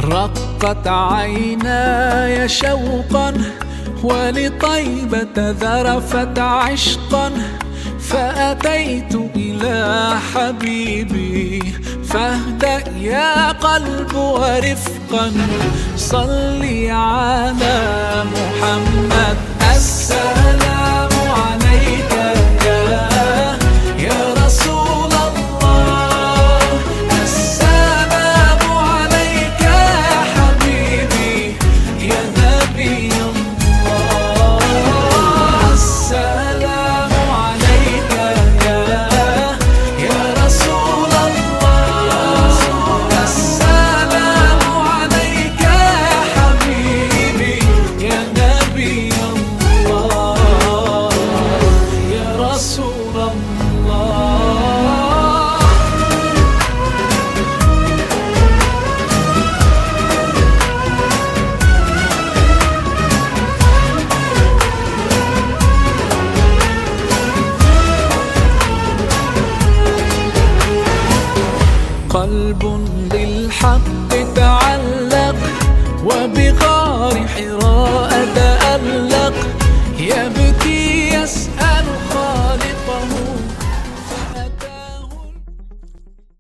رقت عيناي شوقا ولطيبة ذرفت عشقا، فأتيت إلى حبيبي فاهدأ يا قلب ورفقا. صلي على محمد. السلام عليك يا رسول الله، السلام عليك يا حبيبي يا نبي الله. السلام عليك يا رسول الله، السلام عليك يا حبيبي يا نبي الله يا رسول الله. قلب بالحق تعلق وبغار حراء تألق،